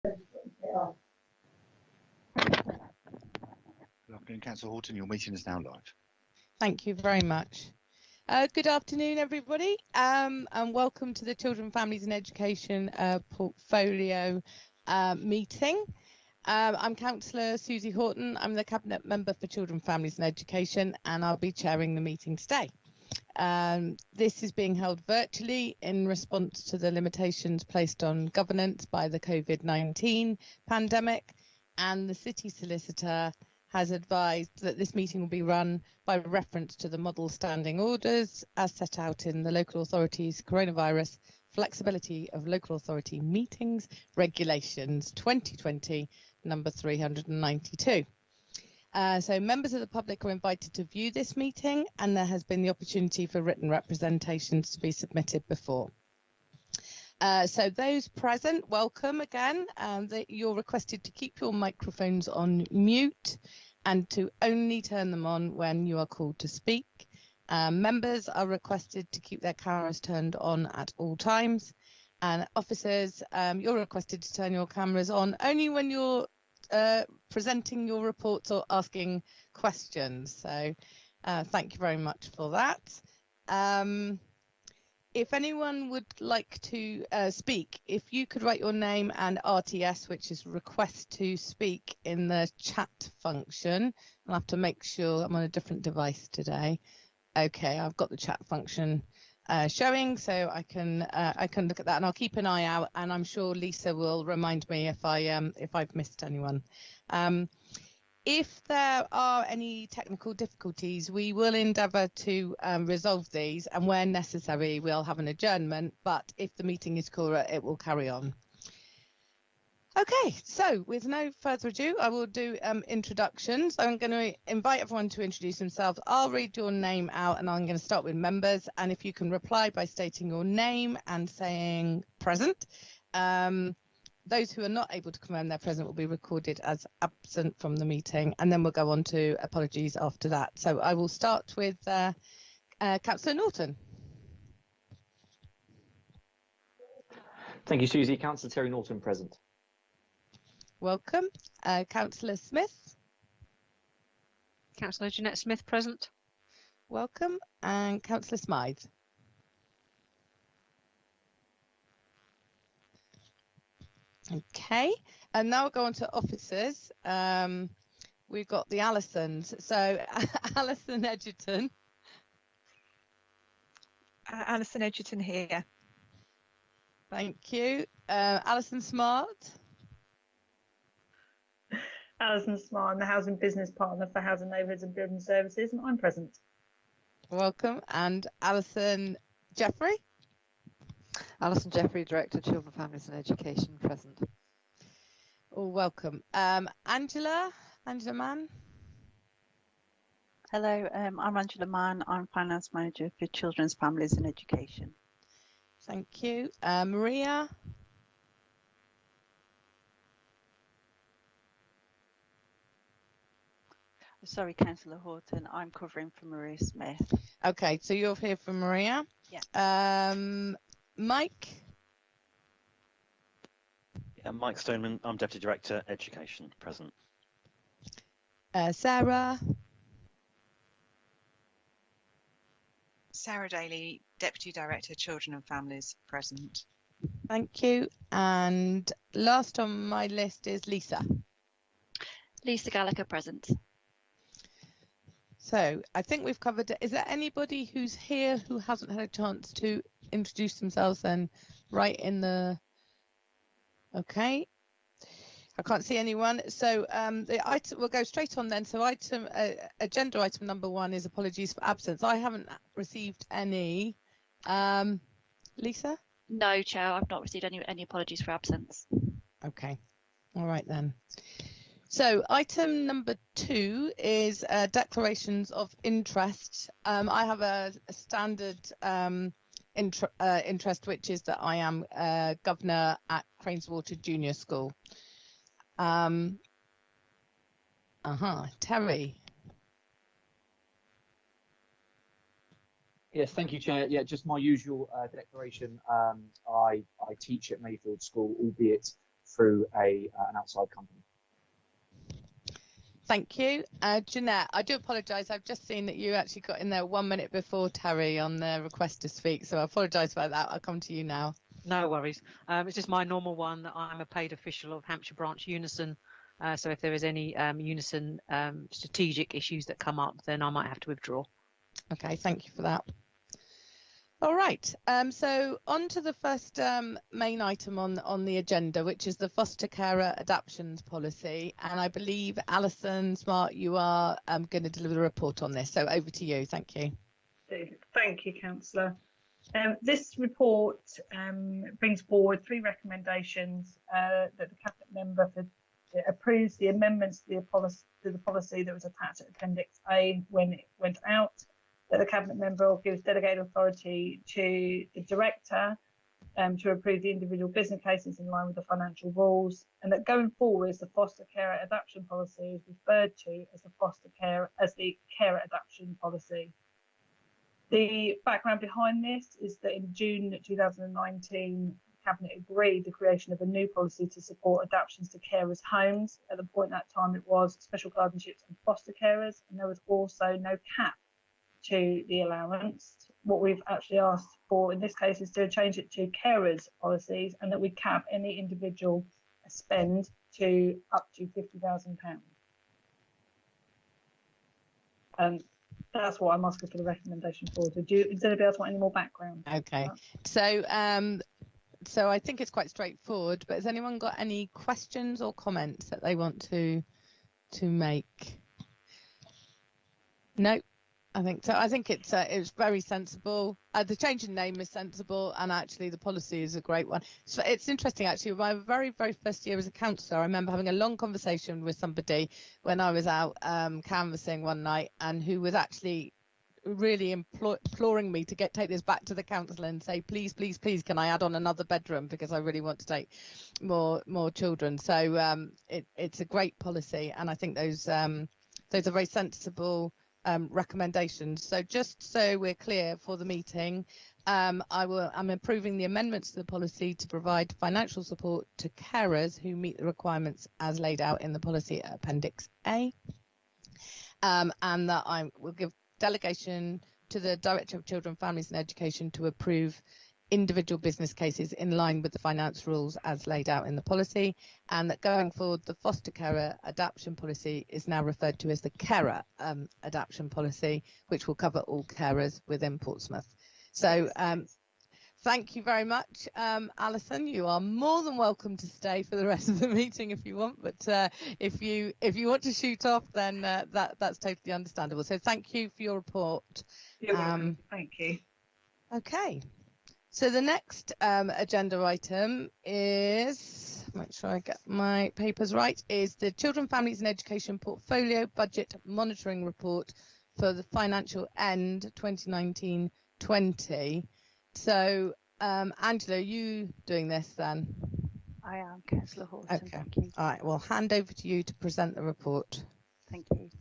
Good afternoon, Councillor Horton. Your meeting is now live. Thank you very much. Good afternoon, everybody, and welcome to the Children, Families and Education Portfolio meeting. I'm Councillor Susie Horton. I'm the Cabinet Member for Children, Families and Education, and I'll be chairing the meeting today. This is being held virtually in response to the limitations placed on governance by the COVID-19 pandemic, and the City Solicitor has advised that this meeting will be run by reference to the model standing orders as set out in the Local Authorities Coronavirus Flexibility of Local Authority Meetings Regulations 2020 number 392. So members of the public are invited to view this meeting, and there has been the opportunity for written representations to be submitted before. So those present, welcome again. You're requested to keep your microphones on mute and to only turn them on when you are called to speak. Members are requested to keep their cameras turned on at all times, and officers, you're requested to turn your cameras on only when you're presenting your reports or asking questions. So thank you very much for that. If anyone would like to speak, if you could write your name and RTS, which is request to speak, in the chat function. I'll have to make sure I'm on a different device today. Okay, I've got the chat function showing, so I can look at that, and I'll keep an eye out, and I'm sure Lisa will remind me if I've missed anyone. If there are any technical difficulties, we will endeavour to resolve these, and where necessary we'll have an adjournment, but if the meeting is cooler, it will carry on. Okay, so with no further ado, I will do introductions. I'm going to invite everyone to introduce themselves. I'll read your name out, and I'm going to start with members, and if you can reply by stating your name and saying present. Those who are not able to confirm they're present will be recorded as absent from the meeting, and then we'll go on to apologies after that. So I will start with Councillor Norton. Thank you, Susie. Councillor Terry Norton, present. Welcome. Councillor Smith. Councillor Jeanette Smith, present. Welcome. And Councillor Smythe. Okay, and now we'll go on to officers. We've got the Allisons. So Alison Edgerton. Alison Edgerton here. Thank you. Alison Smart. Alison Smart, I'm the Housing Business Partner for Housing Neighbourhoods and Building Services, and I'm present. Welcome. And Alison Jeffrey. Alison Jeffrey, Director, Children, Families and Education, present. Oh, welcome. Angela Mann. Hello, I'm Angela Mann. I'm Finance Manager for Children's, Families and Education. Thank you. Maria. Sorry, Councillor Horton, I'm covering for Maria Smith. Okay, so you're here for Maria. Yeah. Mike. Yeah, Mike Stoneman, I'm Deputy Director, Education, present. Sarah. Sarah Daly, Deputy Director, Children and Families, present. Thank you. And last on my list is Lisa. Lisa Gallagher, present. So I think we've covered it. Is there anybody who's here who hasn't had a chance to introduce themselves then right in the... Okay. I can't see anyone. So the item, we'll go straight on then. So agenda item number 1 is apologies for absence. I haven't received any. Lisa? No, Chair, I've not received any apologies for absence. Okay. All right then. So item number 2 is declarations of interest. I have a standard interest, which is that I am governor at Craneswater Junior School. Terry. Yes, thank you, Chair. Yeah, just my usual declaration. I teach at Mayfield School, albeit through an outside company. Thank you. Jeanette, I do apologise. I've just seen that you actually got in there 1 minute before Terry on the request to speak, so I apologise about that. I'll come to you now. No worries. It's just my normal one that I'm a paid official of Hampshire Branch Unison. So if there is any Unison strategic issues that come up, then I might have to withdraw. Okay, thank you for that. All right, so on to the first main item on the agenda, which is the foster carer adoptions policy. And I believe, Alison Smart, you are going to deliver a report on this. So over to you. Thank you. Thank you, Councillor. This report brings forward 3 recommendations that the Cabinet member approves the amendments to the policy that was attached to Appendix A when it went out, that the Cabinet member gives delegated authority to the Director to approve the individual business cases in line with the financial rules, and that going forwards the foster care adoption policy is referred to as the carer adoption policy. The background behind this is that in June 2019, the Cabinet agreed the creation of a new policy to support adoptions to carers' homes. At the point at that time, it was special guardianships and foster carers, and there was also no cap to the allowance. What we've actually asked for in this case is to change it to carers' policies, and that we cap any individual spend to up to £50,000. That's what I'm asking for the recommendation for. Does anybody else want any more background? Okay, so I think it's quite straightforward, but has anyone got any questions or comments that they want to make? No, I think so. I think it's very sensible. The change in name is sensible, and actually the policy is a great one. So it's interesting, actually. My very first year as a councillor, I remember having a long conversation with somebody when I was out canvassing one night, and who was actually really imploring me to take this back to the council and say, please, can I add on another bedroom, because I really want to take more children. So it's a great policy, and I think those are very sensible recommendations. So just so we're clear for the meeting, I'm approving the amendments to the policy to provide financial support to carers who meet the requirements as laid out in the policy at Appendix A, and that I will give delegation to the Director of Children, Families and Education to approve individual business cases in line with the finance rules as laid out in the policy, and that going forward the foster carer adoption policy is now referred to as the carer adoption policy, which will cover all carers within Portsmouth. So thank you very much, Alison. You are more than welcome to stay for the rest of the meeting if you want, but if you want to shoot off, then that's totally understandable. So thank you for your report. You're welcome. Thank you. Okay. So the next agenda item is, make sure I get my papers right, is the Children, Families and Education Portfolio Budget Monitoring Report for the financial end 2019-20. So Angela, are you doing this then? I am, Councillor Horton. Okay. Thank you. All right, well, hand over to you to present the report. Thank you.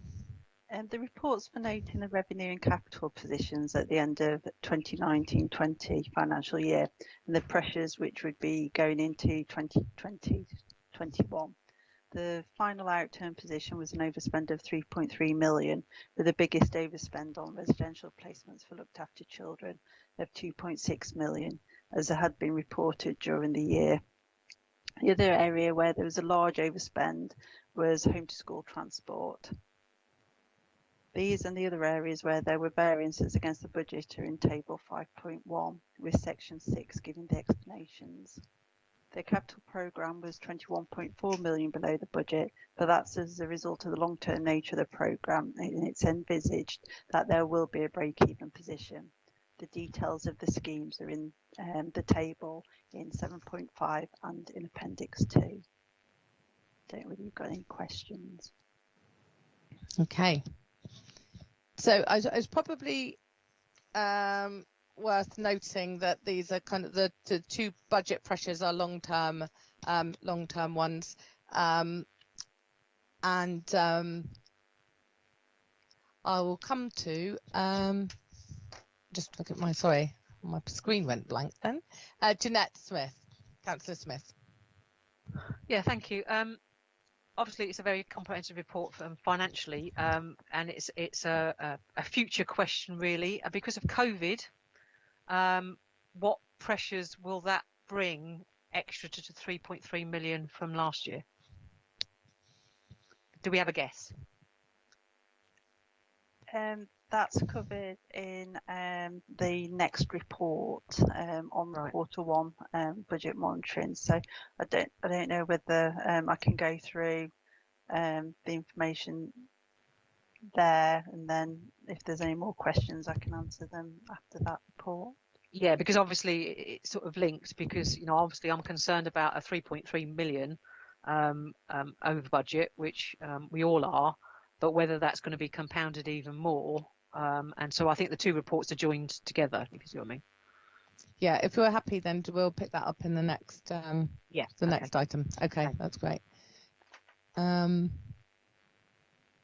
The reports for noting the revenue and capital positions at the end of 2019-20 financial year, and the pressures which would be going into 2020-21. The final outturn position was an overspend of 3.3 million, with the biggest overspend on residential placements for looked after children of 2.6 million, as it had been reported during the year. The other area where there was a large overspend was home to school transport. These and the other areas where there were variances against the budget are in table 5.1, with section 6 giving the explanations. The capital programme was 21.4 million below the budget, but that's as a result of the long-term nature of the programme, and it's envisaged that there will be a break-even position. The details of the schemes are in the table in 7.5 and in Appendix 2. Don't know whether you've got any questions. Okay. So it's probably worth noting that these are kind of the two budget pressures are long-term ones, and I will come to just look at my screen went blank then. Jeanette Smith, Councillor Smith. Yeah, thank you. Obviously, it's a very comprehensive report financially, and it's a future question really. Because of COVID, what pressures will that bring extra to 3.3 million from last year? Do we have a guess? That's covered in the next report on Right. Q1 budget monitoring. So I don't know whether I can go through the information there, and then if there's any more questions, I can answer them after that report. Yeah, because obviously it's sort of linked, because obviously I'm concerned about a 3.3 million over budget, which we all are, but whether that's going to be compounded even more. And so I think the two reports are joined together, if you see what I mean. Yeah, if you're happy, then we'll pick that up in the next next item. Okay, that's great.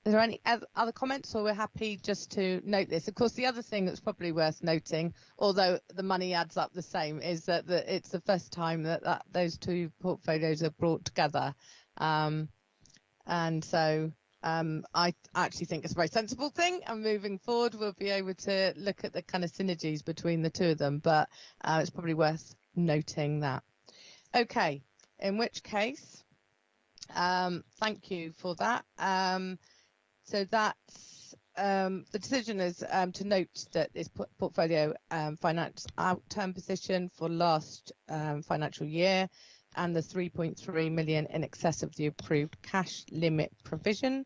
Is there any other comments, or we're happy just to note this? Of course, the other thing that's probably worth noting, although the money adds up the same, is that it's the first time that those two portfolios are brought together. And so I actually think it's a very sensible thing, and moving forward we'll be able to look at the kind of synergies between the two of them, but it's probably worth noting that. Okay, in which case, thank you for that. So that's the decision is to note that this portfolio finance outturn position for last financial year, and the 3.3 million in excess of the approved cash limit provision,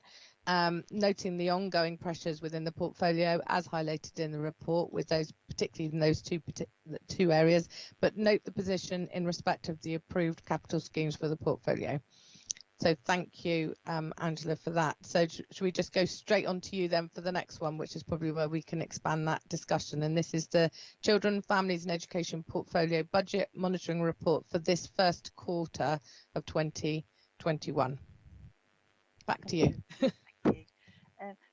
noting the ongoing pressures within the portfolio as highlighted in the report, with those particularly in those two areas, but note the position in respect of the approved capital schemes for the portfolio. So thank you, Angela, for that. So should we just go straight on to you then for the next one, which is probably where we can expand that discussion. And this is the Children, Families and Education Portfolio Budget Monitoring Report for this first quarter of 2021. Back to you. Thank you.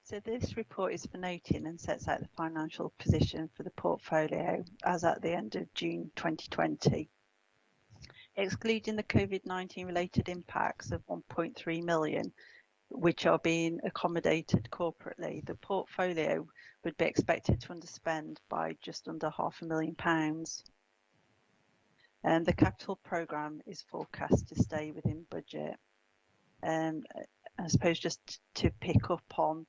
So this report is for noting and sets out the financial position for the portfolio as at the end of June 2020. Excluding the COVID-19 related impacts of 1.3 million, which are being accommodated corporately, the portfolio would be expected to underspend by just under £500,000. And the capital programme is forecast to stay within budget. I suppose just to pick up on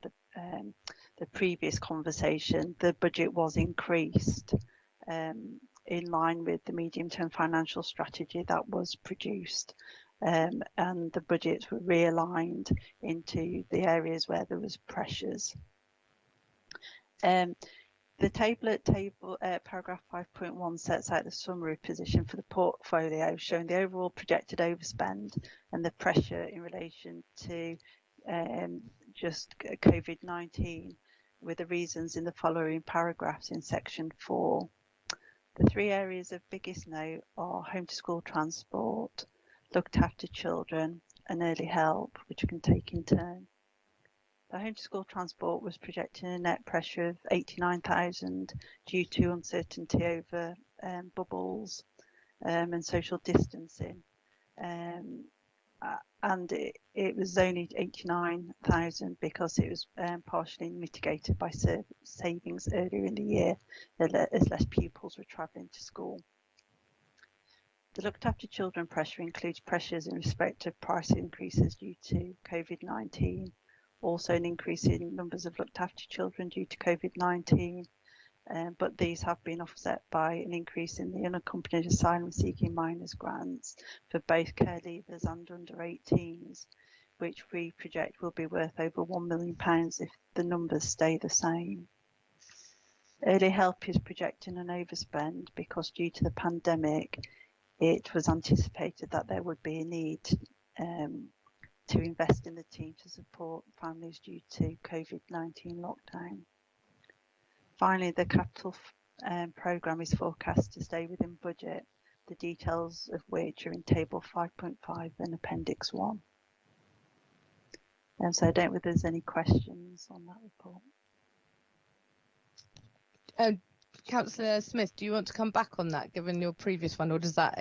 the previous conversation, the budget was increased in line with the medium-term financial strategy that was produced, and the budgets were realigned into the areas where there was pressures. The table at paragraph 5.1 sets out the summary position for the portfolio, showing the overall projected overspend and the pressure in relation to just COVID-19, with the reasons in the following paragraphs in section 4. The three areas of biggest note are home to school transport, looked after children, and early help, which we can take in turn. The home to school transport was projecting a net pressure of 89,000 due to uncertainty over bubbles and social distancing. And it was only 89,000 because it was partially mitigated by savings earlier in the year as less pupils were travelling to school. The looked after children pressure includes pressures in respect of price increases due to COVID-19, also an increase in numbers of looked after children due to COVID-19, but these have been offset by an increase in the unaccompanied asylum seeking minors grants for both care leavers and under 18s, which we project will be worth over £1 million if the numbers stay the same. Early help is projecting an overspend because due to the pandemic, it was anticipated that there would be a need to invest in the team to support families due to COVID-19 lockdown. Finally, the capital programme is forecast to stay within budget, the details of which are in table 5.5 and appendix 1. And so I don't know if there's any questions on that report. Councillor Smith, do you want to come back on that, given your previous one, or does that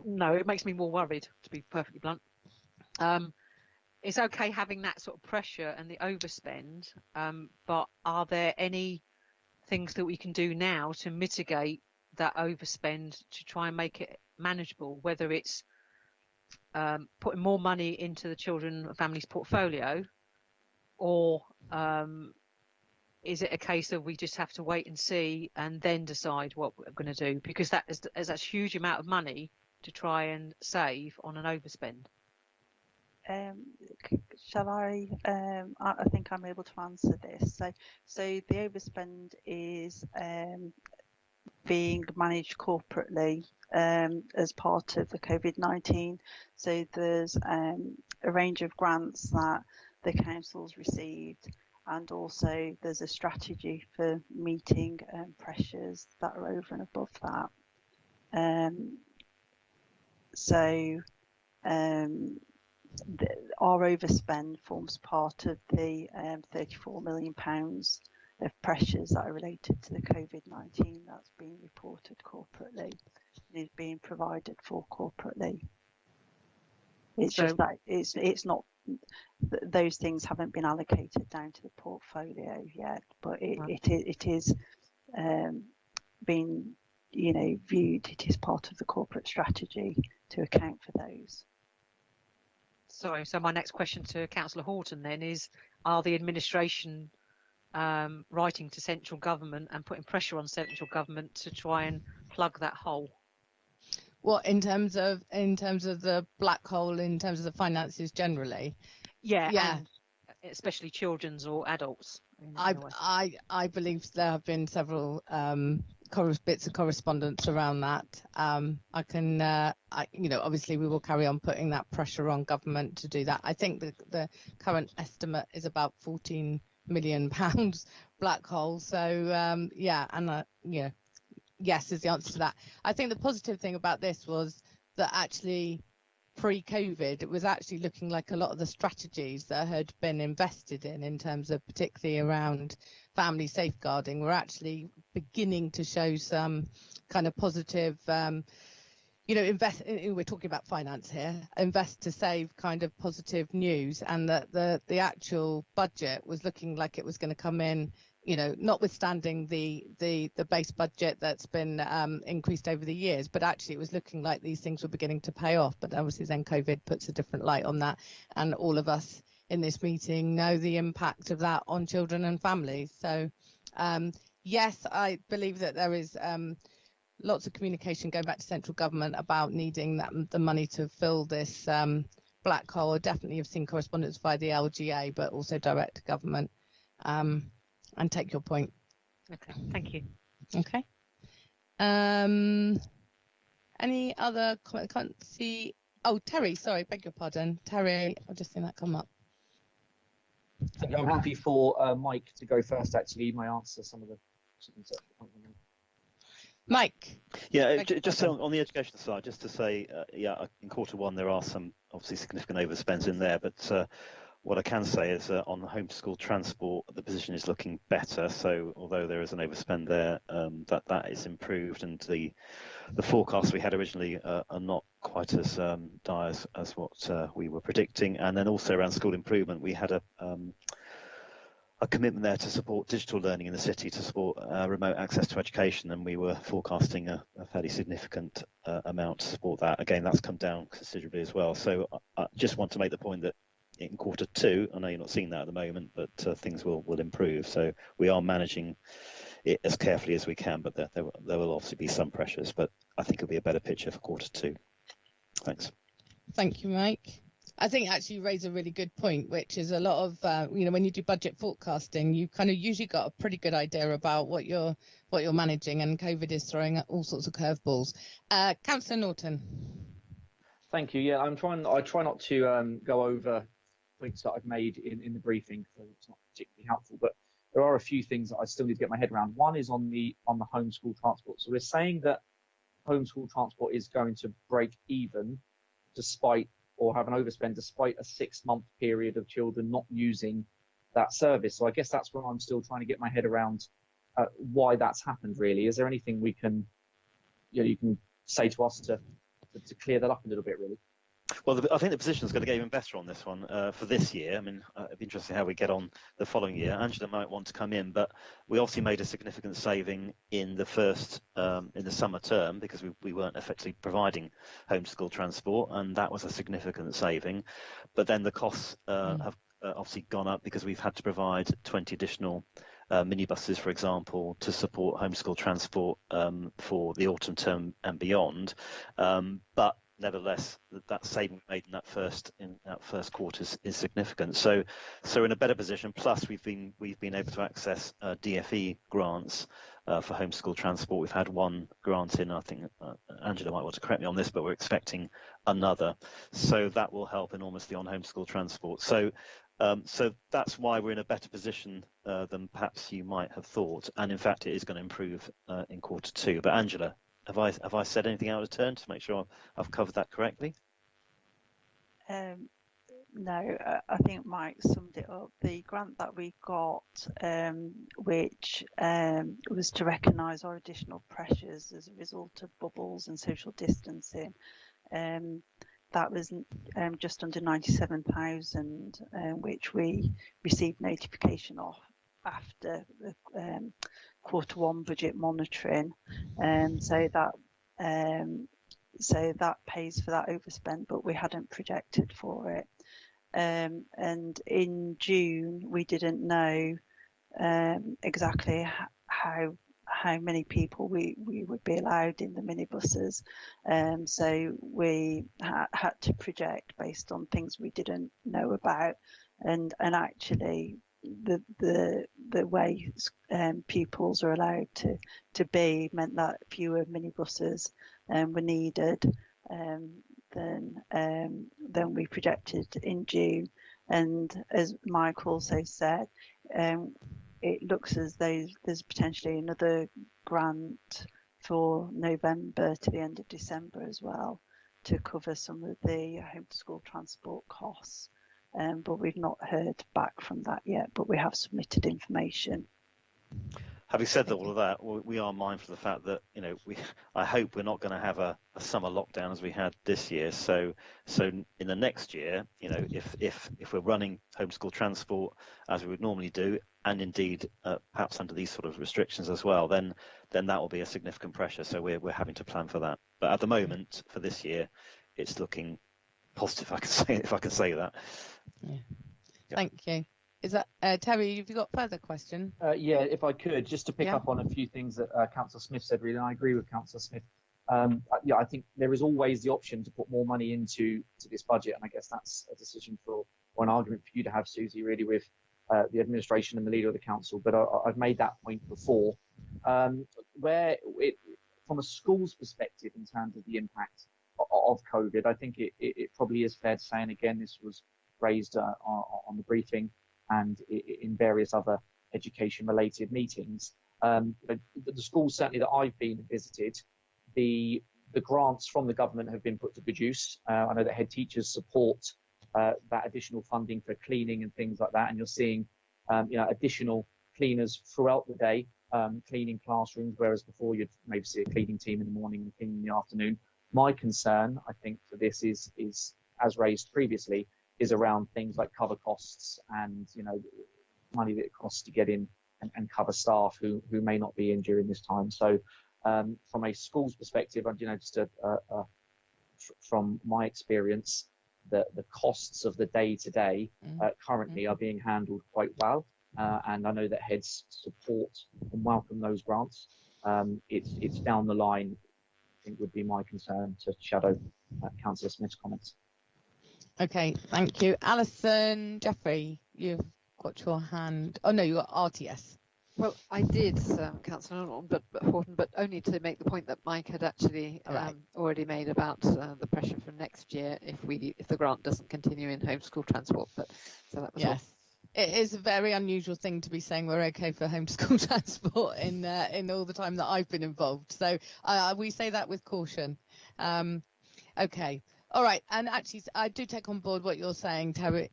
No, it makes me more worried, to be perfectly blunt. It's okay having that sort of pressure and the overspend, but are there any things that we can do now to mitigate that overspend to try and make it manageable, whether it's putting more money into the children and families portfolio, or is it a case of we just have to wait and see and then decide what we're going to do? Because that's a huge amount of money to try and save on an overspend. Shall I? I think I'm able to answer this. So the overspend is being managed corporately as part of the COVID-19. So there's a range of grants that the council's received, and also there's a strategy for meeting pressures that are over and above that. Our overspend forms part of the £34 million of pressures that are related to the COVID-19 that's being reported corporately and is being provided for corporately. It's just that it's not, those things haven't been allocated down to the portfolio yet, but it is being, viewed. It is part of the corporate strategy to account for those. Sorry, so my next question to Councillor Horton then is, are the administration writing to central government and putting pressure on central government to try and plug that hole? What, in terms of the black hole, in terms of the finances generally? Yeah. And especially children's or adults. I believe there have been several bits of correspondence around that. I can, obviously we will carry on putting that pressure on government to do that. I think the current estimate is about £14 million black hole. So yes is the answer to that. I think the positive thing about this was that actually pre-COVID, it was actually looking like a lot of the strategies that had been invested in terms of particularly around family safeguarding, were actually beginning to show some kind of positive, we're talking about finance here, invest to save kind of positive news, and that the actual budget was looking like it was going to come in, notwithstanding the base budget that's been increased over the years, but actually it was looking like these things were beginning to pay off. But obviously then COVID puts a different light on that, and all of us in this meeting know the impact of that on children and families. So yes, I believe that there is lots of communication going back to central government about needing the money to fill this black hole. I definitely have seen correspondence via the LGA, but also direct to government. And take your point. Okay, thank you. Okay. Any other comment? I can't see. Oh, Terry, sorry, beg your pardon. Terry, I've just seen that come up. I'm happy for Mike to go first, actually. He might answer some of the questions. Mike. Yeah, just on the education side, just to say, in Q1 there are some obviously significant overspends in there, but what I can say is on the homeschool transport, the position is looking better. So although there is an overspend there, that is improved, and the forecasts we had originally are not quite as dire as what we were predicting. And then also around school improvement, we had a commitment there to support digital learning in the city, to support remote access to education, and we were forecasting a fairly significant amount to support that. Again, that's come down considerably as well. So I just want to make the point that in Q2, I know you're not seeing that at the moment, but things will improve. So we are managing it as carefully as we can, but there will obviously be some pressures, but I think it'll be a better picture for Q2. Thanks. Thank you, Mike. I think actually you raise a really good point, which is a lot of, when you do budget forecasting, you kind of usually got a pretty good idea about what you're managing, and COVID is throwing all sorts of curveballs. Councillor Norton. Thank you. Yeah, I try not to go over points that I've made in the briefing, so it's not particularly helpful, but there are a few things that I still need to get my head around. One is on the homeschool transport. So we're saying that homeschool transport is going to break even despite, or have an overspend despite a 6-month period of children not using that service. So I guess that's where I'm still trying to get my head around why that's happened really. Is there anything we can, you can say to us to to clear that up a little bit, really. Well, I think the position is going to get even better on this one for this year. I mean, it'd be interesting how we get on the following year. Angela might want to come in, but we obviously made a significant saving in the summer term because we weren't effectively providing homeschool transport, and that was a significant saving. But then the costs have obviously gone up because we've had to provide 20 additional minibuses, for example, to support homeschool transport for the autumn term and beyond. But nevertheless, that saving we made in that first quarter is significant. So in a better position. Plus, we've been able to access DFE grants for homeschool transport. We've had one grant in. I think Angela might want to correct me on this, but we're expecting another. So that will help enormously on homeschool transport. So that's why we're in a better position than perhaps you might have thought. And in fact, it is going to improve in quarter two. But Angela, have I said anything out of turn to make sure I've covered that correctly? No, I think Mike summed it up. The grant that we got, which was to recognise our additional pressures as a result of bubbles and social distancing, that was just under 97,000, which we received notification of after the quarter one budget monitoring, so that pays for that overspend, but we hadn't projected for it. And in June we didn't know exactly how many people we would be allowed in the minibuses, so we had to project based on things we didn't know about, and actually the way pupils are allowed to be meant that fewer minibuses were needed than we projected in June. And as Mike also said, it looks as though there's potentially another grant for November to the end of December as well to cover some of the homeschool transport costs. But we've not heard back from that yet, but we have submitted information. Having said all of that, we are mindful of the fact that I hope we're not going to have a summer lockdown as we had this year. So in the next year, if we're running homeschool transport as we would normally do, and indeed perhaps under these sort of restrictions as well, then that will be a significant pressure. So we're having to plan for that. But at the moment, for this year, it's looking positive. If I can say that. Yeah. Thank you. Is that Terry? Have you got further question? Yeah, if I could, just to pick up on a few things that Councillor Smith said. Really, and I agree with Councillor Smith. I think there is always the option to put more money into this budget, and I guess that's a decision or an argument for you to have, Susie, really, with the administration and the leader of the council. But I've made that point before. From a school's perspective, in terms of the impact of COVID, I think it probably is fair to say, and again, this was raised on the briefing and in various other education-related meetings. The schools certainly that I've been and visited, the grants from the government have been put to good use. I know that head teachers support that additional funding for cleaning and things like that, and you're seeing additional cleaners throughout the day cleaning classrooms, whereas before you'd maybe see a cleaning team in the morning and cleaning in the afternoon. My concern, I think, for this is as raised previously, is around things like cover costs and money that it costs to get in and cover staff who may not be in during this time. So from a school's perspective, just from my experience, the costs of the day-to-day currently are being handled quite well, and I know that heads support and welcome those grants. It's down the line, I think, would be my concern, to shadow Councillor Smith's comments. Okay, thank you. Alison Jeffrey, you've got your hand. Oh no, you got RTS. Well, I did, Councillor Horton, but only to make the point that Mike had actually already made about the pressure for next year if the grant doesn't continue in homeschool transport. But so that was all. It is a very unusual thing to be saying we're okay for homeschool transport in all the time that I've been involved. So we say that with caution. Okay. All right, and actually, I do take on board what you're saying, Terry,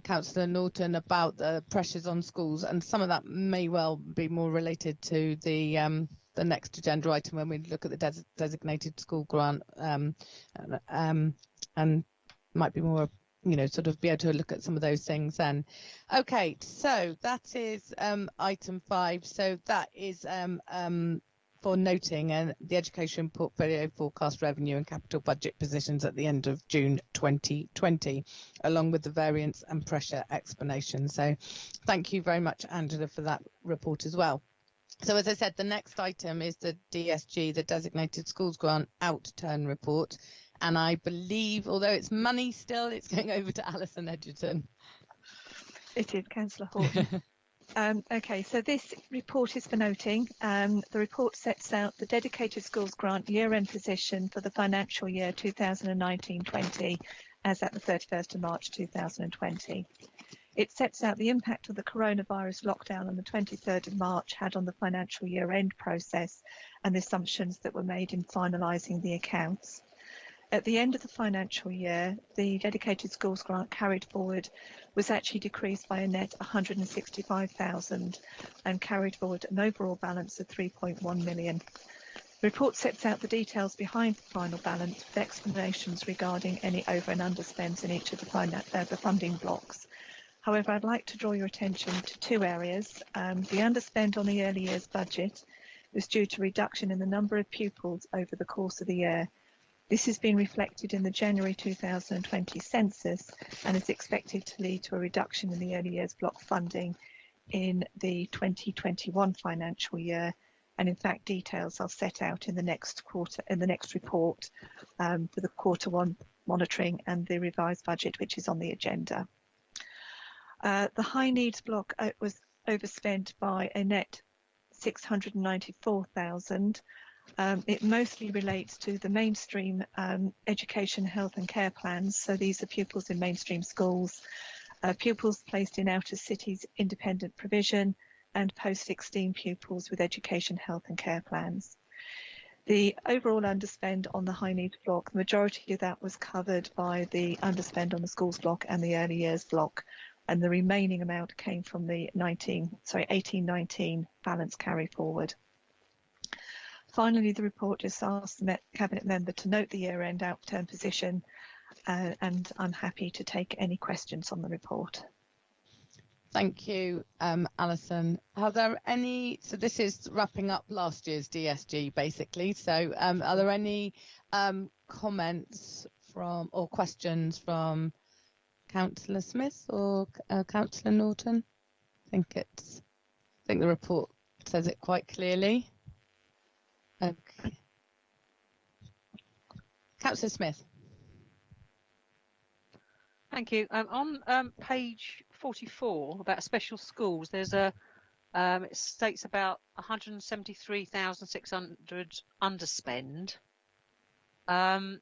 Councillor Norton, about the pressures on schools, and some of that may well be more related to the the next agenda item when we look at the designated school grant, and might be more, sort of be able to look at some of those things then. Okay, so that is item 5. So that is for noting and the education portfolio forecast revenue and capital budget positions at the end of June 2020, along with the variance and pressure explanation. So thank you very much, Angela, for that report as well. So as I said, the next item is the DSG, the Designated Schools Grant Outturn report. And I believe, although it's money still, it's going over to Alison Edgerton. It is, Councillor Horton. Okay, so this report is for noting. The report sets out the Dedicated Schools Grant year-end position for the financial year 2019-20 as at the 31st of March 2020. It sets out the impact of the coronavirus lockdown on the 23rd of March had on the financial year-end process and the assumptions that were made in finalising the accounts. At the end of the financial year, the Dedicated Schools Grant carried forward was actually decreased by a net 165,000 and carried forward an overall balance of 3.1 million. The report sets out the details behind the final balance with explanations regarding any over and underspends in each of the funding blocks. However, I'd like to draw your attention to 2 areas. The underspend on the early years budget was due to reduction in the number of pupils over the course of the year. This has been reflected in the January 2020 census and is expected to lead to a reduction in the early years block funding in the 2021 financial year. And in fact, details are set out in the next report for the Q1 monitoring and the revised budget, which is on the agenda. The high needs block was overspent by a net 694,000. It mostly relates to the mainstream education, health and care plans. So these are pupils in mainstream schools, pupils placed in outer cities independent provision, and post-16 pupils with education, health and care plans. The overall underspend on the high needs block, the majority of that was covered by the underspend on the schools block and the early years block, and the remaining amount came from the 18-19 balance carry forward. Finally, the report just asks the Cabinet member to note the year-end outturn position, and I'm happy to take any questions on the report. Thank you, Alison. Are there any, so this is wrapping up last year's DSG basically, so are there any comments from or questions from Councillor Smith or Councillor Norton? I think the report says it quite clearly. Okay. Councillor Smith. Thank you. On page 44 about special schools, there's it states about 173,600 underspend. I'm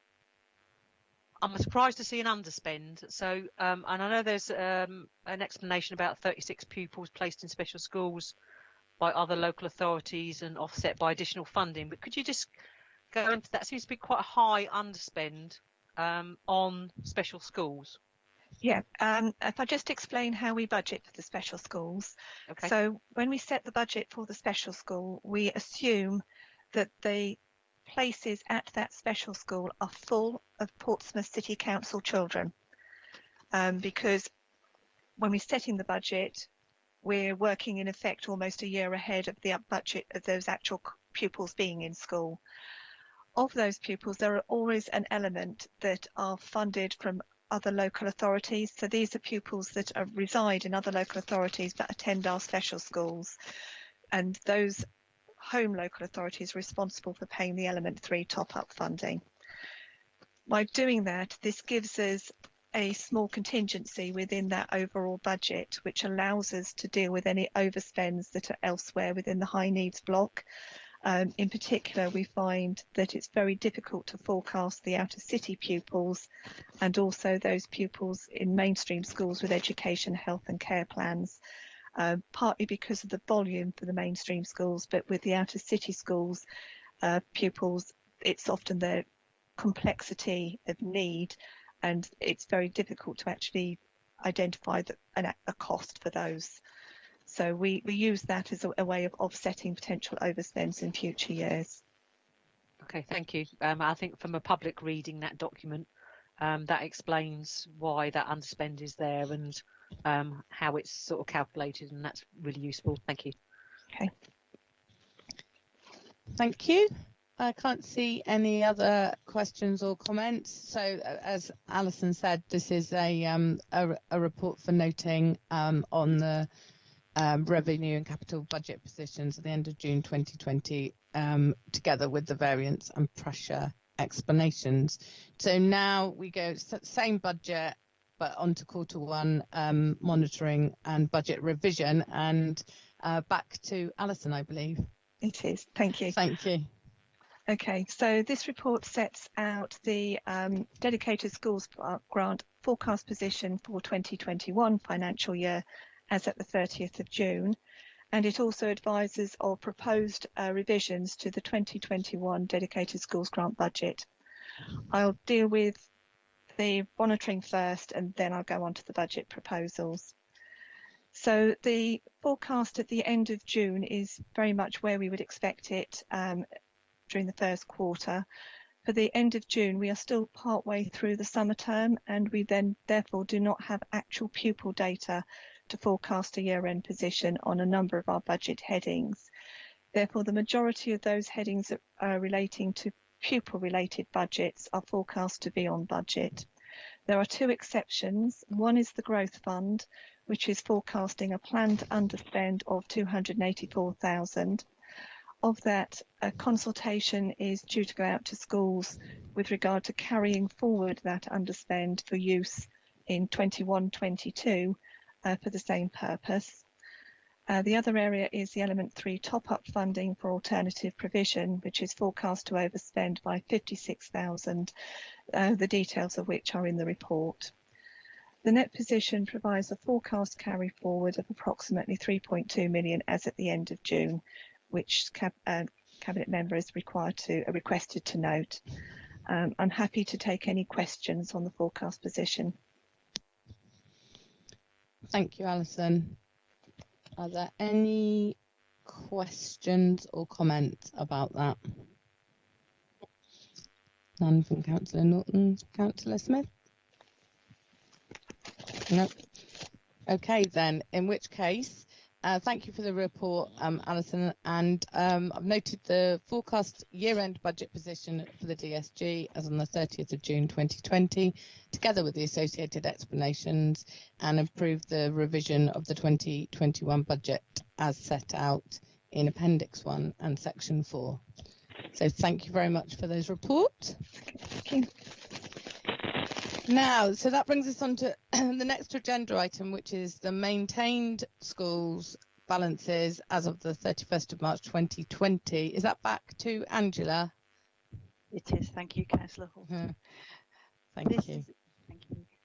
surprised to see an underspend. So, and I know there's an explanation about 36 pupils placed in special schools by other local authorities and offset by additional funding. But could you just go into that? Seems to be quite a high underspend on special schools. Yeah, if I just explain how we budget for the special schools. Okay. So when we set the budget for the special school, we assume that the places at that special school are full of Portsmouth City Council children, because when we're setting the budget, we're working in effect almost a year ahead of the budget of those actual pupils being in school. Of those pupils, there are always an element that are funded from other local authorities. So these are pupils that reside in other local authorities but attend our special schools. And those home local authorities are responsible for paying the element 3 top-up funding. By doing that, this gives us a small contingency within that overall budget, which allows us to deal with any overspends that are elsewhere within the high needs block. In particular, we find that it's very difficult to forecast the outer city pupils and also those pupils in mainstream schools with education, health and care plans, partly because of the volume for the mainstream schools, but with the outer city schools pupils, it's often the complexity of need, and it's very difficult to actually identify a cost for those. So we use that as a way of offsetting potential overspends in future years. Okay, thank you. I think from a public reading that document, that explains why that underspend is there and how it's sort of calculated, and that's really useful. Thank you. Okay. Thank you. I can't see any other questions or comments. So, as Alison said, this is a report for noting on the revenue and capital budget positions at the end of June 2020, together with the variance and pressure explanations. So now we go same budget, but onto Q1 monitoring and budget revision, and back to Alison, I believe. It is. Thank you. Thank you. Okay, so this report sets out the dedicated schools grant forecast position for 2021 financial year as at the 30th of June, and it also advises of proposed revisions to the 2021 dedicated schools grant budget. I'll deal with the monitoring first, and then I'll go on to the budget proposals. So the forecast at the end of June is very much where we would expect it during the first quarter. For the end of June, we are still partway through the summer term, and we then therefore do not have actual pupil data to forecast a year-end position on a number of our budget headings. Therefore, the majority of those headings that are relating to pupil-related budgets are forecast to be on budget. There are two exceptions. One is the Growth Fund, which is forecasting a planned underspend of 284,000. Of that, a consultation is due to go out to schools with regard to carrying forward that underspend for use in 21-22 for the same purpose. The other area is the Element 3 top-up funding for alternative provision, which is forecast to overspend by 56,000, the details of which are in the report. The net position provides a forecast carry forward of approximately 3.2 million as at the end of June, which Cabinet member is requested to note. I'm happy to take any questions on the forecast position. Thank you, Alison. Are there any questions or comments about that? None from Councillor Norton. Councillor Smith? No. Okay, then, in which case, thank you for the report, Alison, and I've noted the forecast year-end budget position for the DSG as on the 30th of June 2020, together with the associated explanations, and approved the revision of the 2021 budget as set out in Appendix 1 and Section 4. So thank you very much for those reports. Thank you. Now, so that brings us on to the next agenda item, which is the maintained schools balances as of the 31st of March 2020. Is that back to Angela? It is. Thank you, Councillor Hall. Thank you.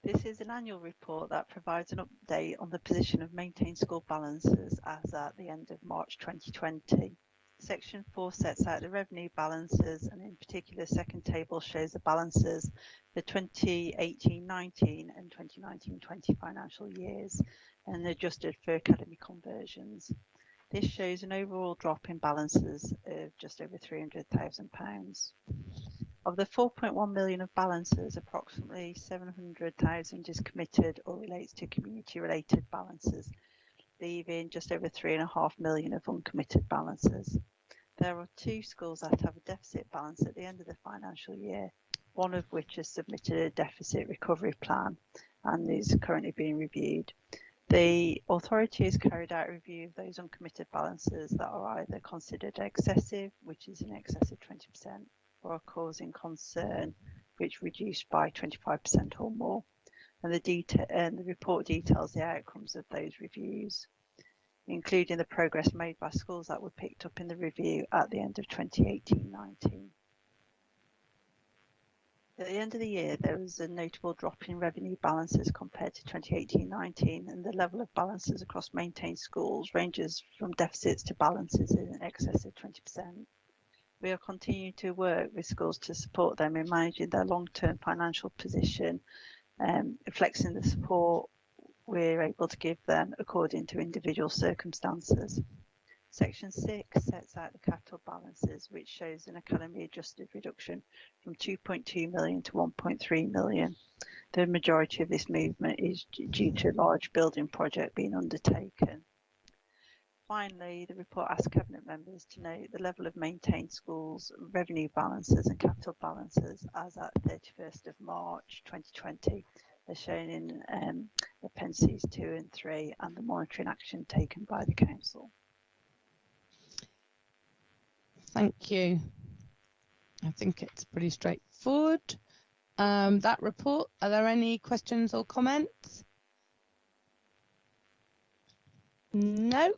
This is an annual report that provides an update on the position of maintained school balances as at the end of March 2020. Section 4 sets out the revenue balances, and in particular, the second table shows the balances for 2018-19 and 2019-20 financial years, and adjusted for academy conversions. This shows an overall drop in balances of just over £300,000. Of the 4.1 million of balances, approximately 700,000 is committed or relates to community-related balances, leaving just over 3.5 million of uncommitted balances. There are two schools that have a deficit balance at the end of the financial year, one of which has submitted a deficit recovery plan and is currently being reviewed. The authority has carried out a review of those uncommitted balances that are either considered excessive, which is in excess of 20%, or are causing concern, which reduced by 25% or more. And the report details the outcomes of those reviews, including the progress made by schools that were picked up in the review at the end of 2018-19. At the end of the year, there was a notable drop in revenue balances compared to 2018-19, and the level of balances across maintained schools ranges from deficits to balances in excess of 20%. We are continuing to work with schools to support them in managing their long-term financial position, flexing the support we're able to give them according to individual circumstances. Section 6 sets out the capital balances, which shows an academy adjusted reduction from 2.2 million to 1.3 million. The majority of this movement is due to a large building project being undertaken. Finally, the report asks Cabinet members to note the level of maintained schools, revenue balances and capital balances as at 31st of March 2020, as shown in appendices 2 and 3, and the monitoring action taken by the Council. Thank you. I think it's pretty straightforward. That report, are there any questions or comments? No.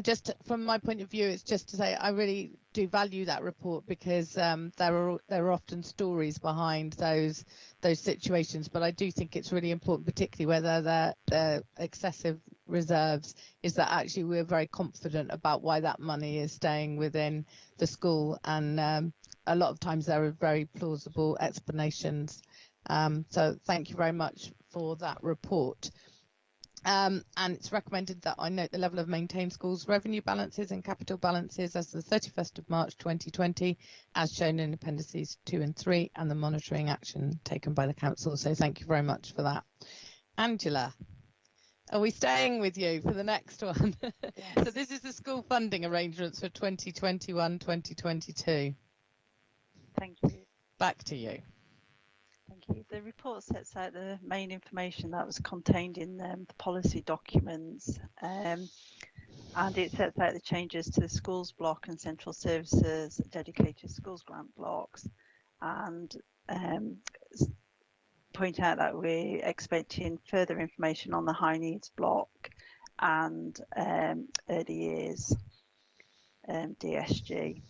Just from my point of view, it's just to say I really do value that report because there are often stories behind those situations, but I do think it's really important, particularly whether they're excessive reserves, is that actually we're very confident about why that money is staying within the school, and a lot of times there are very plausible explanations. So thank you very much for that report. And it's recommended that I note the level of maintained schools revenue balances and capital balances as the 31st of March 2020, as shown in appendices 2 and 3, and the monitoring action taken by the Council. So thank you very much for that. Angela, are we staying with you for the next one? Yes. So this is the school funding arrangements for 2021-2022. Thank you. Back to you. Thank you. The report sets out the main information that was contained in the policy documents, and it sets out the changes to the schools block and central services dedicated schools grant blocks, and point out that we're expecting further information on the high needs block and early years DSG.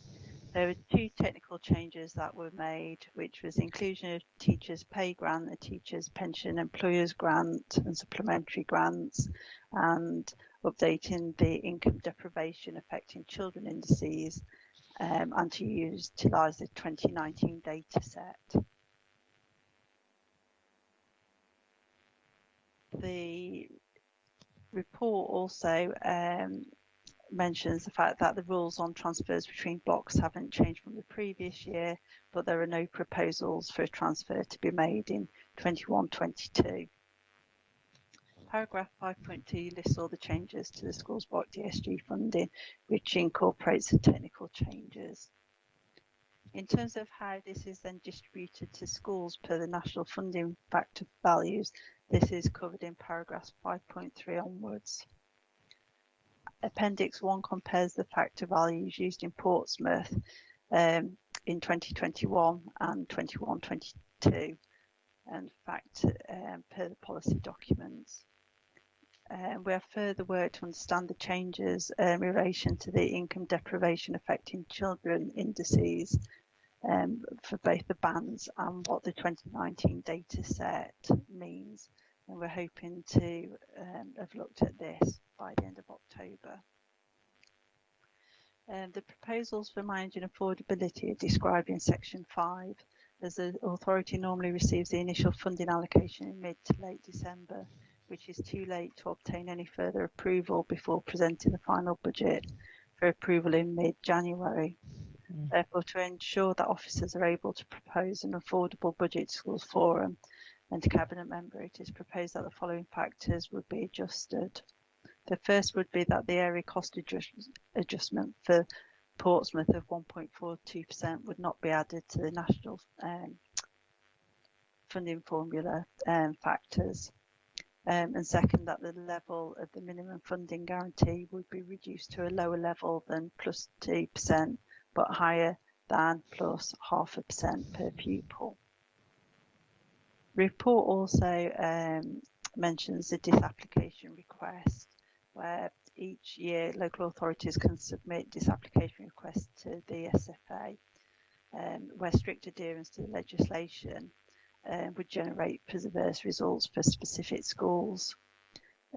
There were two technical changes that were made, which was inclusion of teachers' pay grant, the teachers' pension employers grant and supplementary grants, and updating the income deprivation affecting children indices, and to utilise the 2019 data set. The report also mentions the fact that the rules on transfers between blocks haven't changed from the previous year, but there are no proposals for a transfer to be made in 21-22. Paragraph 5.2 lists all the changes to the schools block DSG funding, which incorporates the technical changes. In terms of how this is then distributed to schools per the national funding factor values, this is covered in paragraphs 5.3 onwards. Appendix 1 compares the factor values used in Portsmouth in 2021 and 21-22, and factor per the policy documents. We have further work to understand the changes in relation to the income deprivation affecting children indices for both the bands and what the 2019 data set means. And we're hoping to have looked at this by the end of October. The proposals for managing affordability are described in section 5, as the authority normally receives the initial funding allocation in mid to late December, which is too late to obtain any further approval before presenting the final budget for approval in mid-January. Therefore, to ensure that officers are able to propose an affordable budget to schools forum and to Cabinet member, it is proposed that the following factors would be adjusted. The first would be that the area cost adjustment for Portsmouth of 1.42% would not be added to the national funding formula factors. And second, that the level of the minimum funding guarantee would be reduced to a lower level than plus 2%, but higher than plus 0.5% per pupil. Report also mentions the disapplication request, where each year local authorities can submit disapplication requests to the SFA, where strict adherence to the legislation would generate perverse results for specific schools.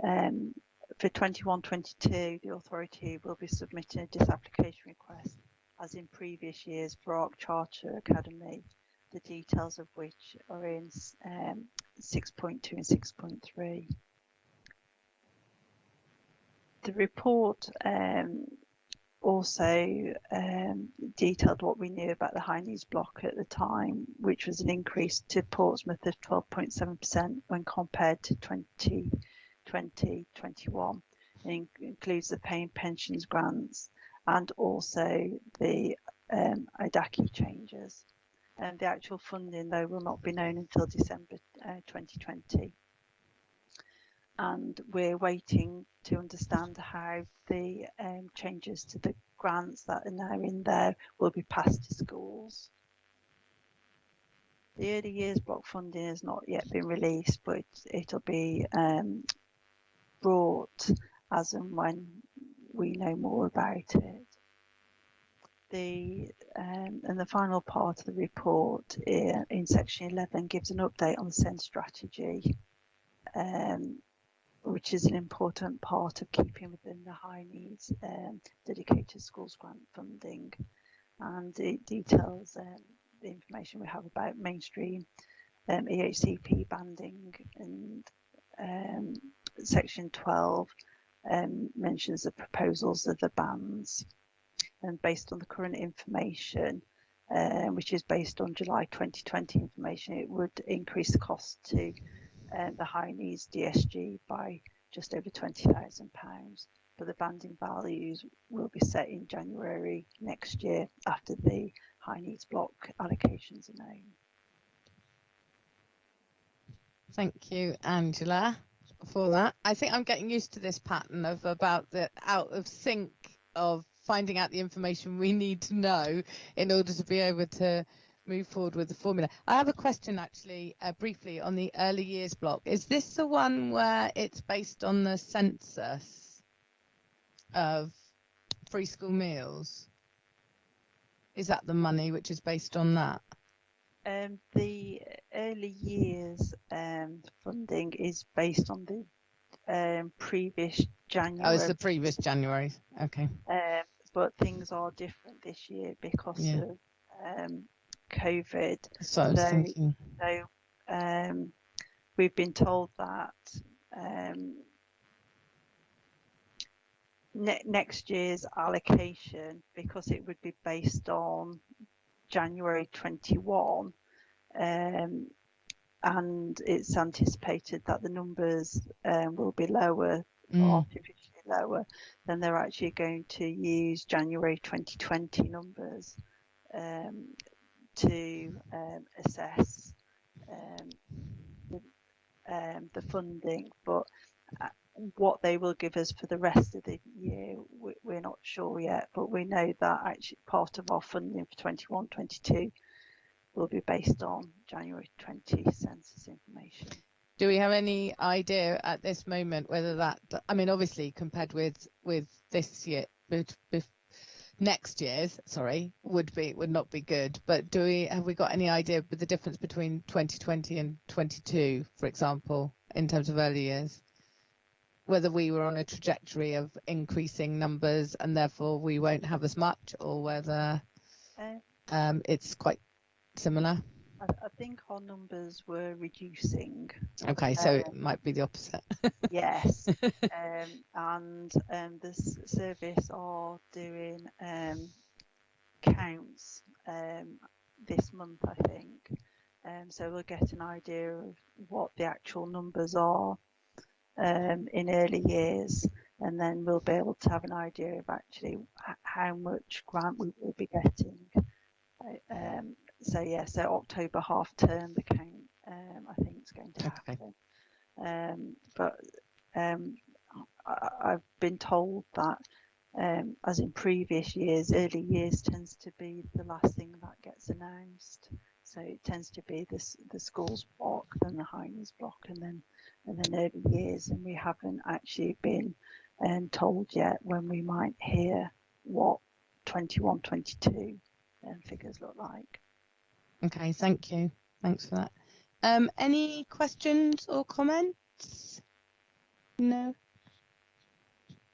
For 21-22, the authority will be submitting a disapplication request, as in previous years, for Arc Charter Academy, the details of which are in 6.2 and 6.3. The report also detailed what we knew about the high needs block at the time, which was an increase to Portsmouth of 12.7% when compared to 2020-21. It includes the pay and pensions grants and also the IDACI changes. And the actual funding, though, will not be known until December 2020. And we're waiting to understand how the changes to the grants that are now in there will be passed to schools. The early years block funding has not yet been released, but it'll be brought as and when we know more about it. And the final part of the report in section 11 gives an update on the SEND strategy, which is an important part of keeping within the high needs dedicated schools grant funding, and it details the information we have about mainstream EHCP banding, and section 12 mentions the proposals of the bands, and based on the current information, which is based on July 2020 information, it would increase the cost to the high needs DSG by just over £20,000, but the banding values will be set in January next year after the high needs block allocations are known. Thank you, Angela, for that. I think I'm getting used to this pattern of about the out of sync of finding out the information we need to know in order to be able to move forward with the formula. I have a question actually, briefly on the early years block. Is this the one where it's based on the census of free school meals? Is that the money which is based on that? The early years funding is based on the previous January. Oh, it's the previous January. Okay. But things are different this year because of COVID. So I was thinking. So we've been told that next year's allocation, because it would be based on January 21, and it's anticipated that the numbers will be lower, artificially lower, then they're actually going to use January 2020 numbers to assess the funding. But what they will give us for the rest of the year, we're not sure yet, but we know that actually part of our funding for 21-22 will be based on January 20 census information. Do we have any idea at this moment whether that, I mean, obviously compared with this year, next year's, sorry, would not be good, but have we got any idea with the difference between 2020 and 22, for example, in terms of early years? Whether we were on a trajectory of increasing numbers and therefore we won't have as much, or whether it's quite similar? I think our numbers were reducing. Okay, so it might be the opposite. Yes, and the service are doing counts this month, I think, so we'll get an idea of what the actual numbers are in early years, and then we'll be able to have an idea of actually how much grant we will be getting. So October half term, the count I think is going to happen. But I've been told that as in previous years, early years tends to be the last thing that gets announced. So it tends to be the schools block, then the high needs block, and then early years, and we haven't actually been told yet when we might hear what 21-22 figures look like. Okay, thank you. Thanks for that. Any questions or comments? No.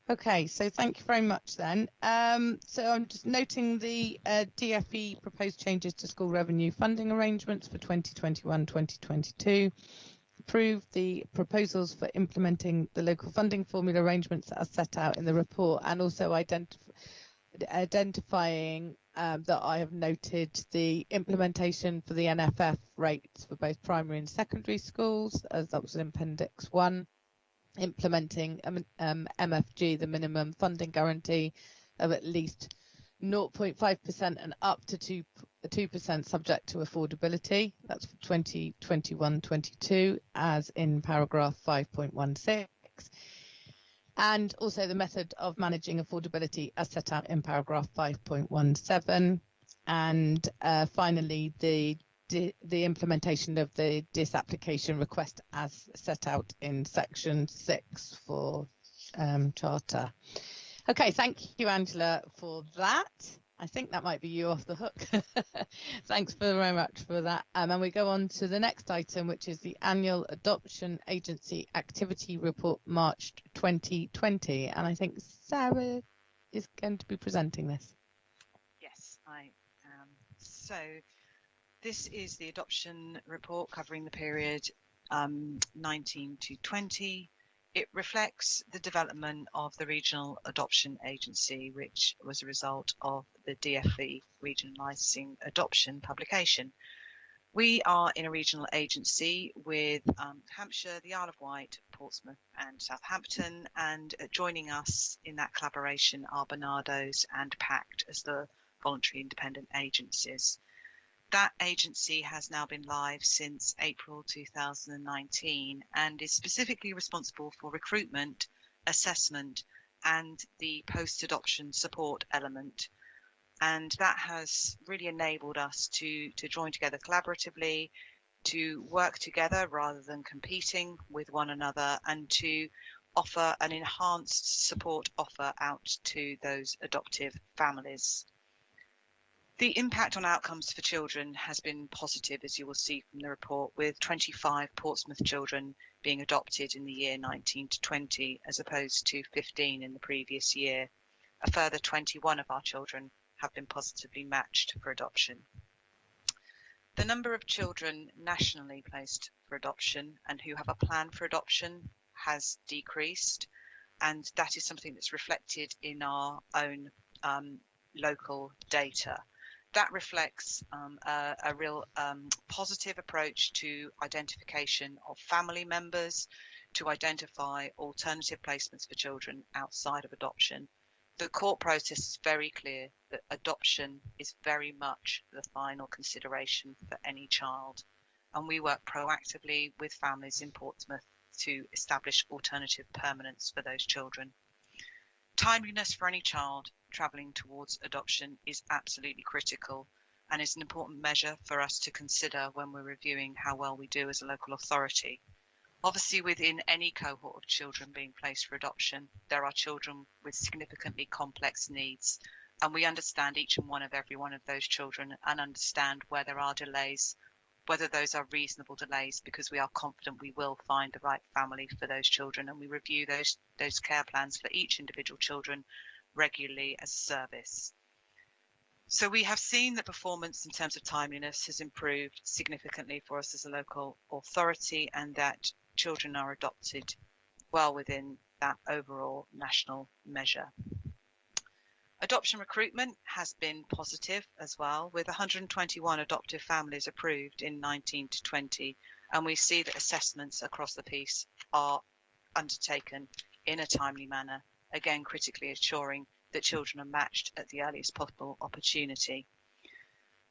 Okay, so thank you very much then. So I'm just noting the DFE proposed changes to school revenue funding arrangements for 2021-2022. approve the proposals for implementing the local funding formula arrangements that are set out in the report, and also identifying that I have noted the implementation for the NFF rates for both primary and secondary schools, as that was in Appendix 1, implementing MFG, the minimum funding guarantee of at least 0.5% and up to 2% subject to affordability. That's for 2021-22, as in paragraph 5.16. And also the method of managing affordability as set out in paragraph 5.17. And finally, the implementation of the disapplication request as set out in section 6 for charter. Okay, thank you, Angela, for that. I think that might be you off the hook. Thanks very much for that. And we go on to the next item, which is the Annual Adoption Agency Activity Report, March 2020. And I think Sarah is going to be presenting this. Yes, I am. So this is the adoption report covering the period 19 to 20. It reflects the development of the Regional Adoption Agency, which was a result of the DfE regionalising adoption publication. We are in a regional agency with Hampshire, the Isle of Wight, Portsmouth and Southampton, and joining us in that collaboration are Barnardo's and PACT as the voluntary independent agencies. That agency has now been live since April 2019 and is specifically responsible for recruitment, assessment and the post-adoption support element. And that has really enabled us to join together collaboratively, to work together rather than competing with one another, and to offer an enhanced support offer out to those adoptive families. The impact on outcomes for children has been positive, as you will see from the report, with 25 Portsmouth children being adopted in the year 19 to 20, as opposed to 15 in the previous year. A further 21 of our children have been positively matched for adoption. The number of children nationally placed for adoption and who have a plan for adoption has decreased, and that is something that's reflected in our own local data. That reflects a real positive approach to identification of family members, to identify alternative placements for children outside of adoption. The court process is very clear that adoption is very much the final consideration for any child, and we work proactively with families in Portsmouth to establish alternative permanence for those children. Timeliness for any child travelling towards adoption is absolutely critical and is an important measure for us to consider when we're reviewing how well we do as a local authority. Obviously, within any cohort of children being placed for adoption, there are children with significantly complex needs, and we understand each and every one of those children and understand where there are delays, whether those are reasonable delays, because we are confident we will find the right family for those children, and we review those care plans for each individual children regularly as a service. So we have seen that performance in terms of timeliness has improved significantly for us as a local authority, and that children are adopted well within that overall national measure. Adoption recruitment has been positive as well, with 121 adoptive families approved in 19 to 20, and we see that assessments across the piece are undertaken in a timely manner, again critically ensuring that children are matched at the earliest possible opportunity.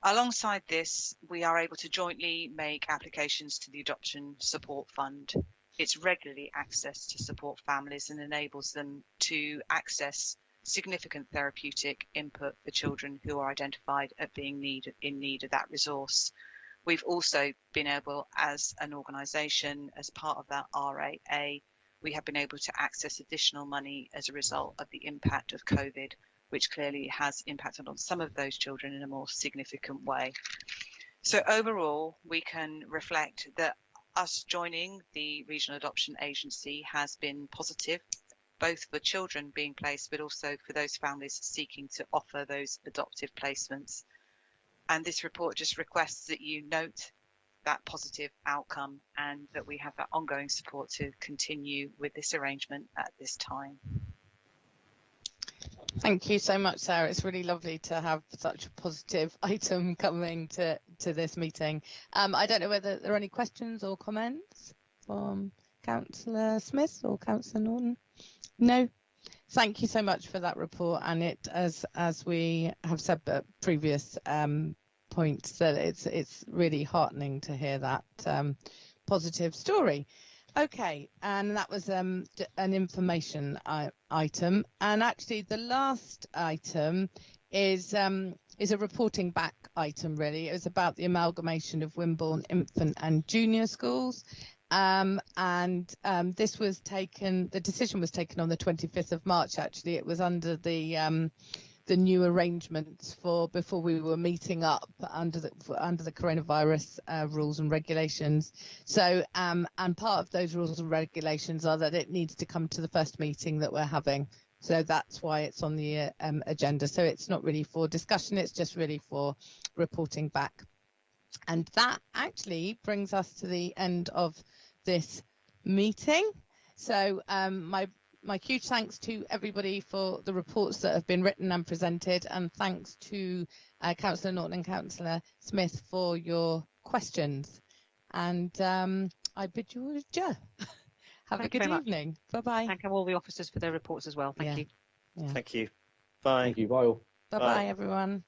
Alongside this, we are able to jointly make applications to the Adoption Support Fund. It's regularly access to support families and enables them to access significant therapeutic input for children who are identified as being in need of that resource. We've also been able, as an organisation, as part of that RAA, we have been able to access additional money as a result of the impact of COVID, which clearly has impacted on some of those children in a more significant way. So overall, we can reflect that us joining the Regional Adoption Agency has been positive, both for children being placed, but also for those families seeking to offer those adoptive placements. And this report just requests that you note that positive outcome, and that we have that ongoing support to continue with this arrangement at this time. Thank you so much, Sarah. It's really lovely to have such a positive item coming to this meeting. I don't know whether there are any questions or comments from Councillor Smith or Councillor Norton. No. Thank you so much for that report, and it, as we have said at previous points, that it's really heartening to hear that positive story. Okay, and that was an information item, and actually the last item is a reporting back item. Really, it was about the amalgamation of Wimborne infant and junior schools. This was taken. The decision was taken on the 25th of March. Actually, it was under the new arrangements for before we were meeting up under the coronavirus rules and regulations. So, and part of those rules and regulations are that it needs to come to the first meeting that we're having. So that's why it's on the agenda. So it's not really for discussion. It's just really for reporting back. And that actually brings us to the end of this meeting. So my huge thanks to everybody for the reports that have been written and presented, and thanks to Councillor Norton and Councillor Smith for your questions. And I bid you adieu. Have a good evening. Bye-bye. Thank all the officers for their reports as well. Thank you. Thank you. Bye. Thank you. Bye all. Bye-bye, everyone.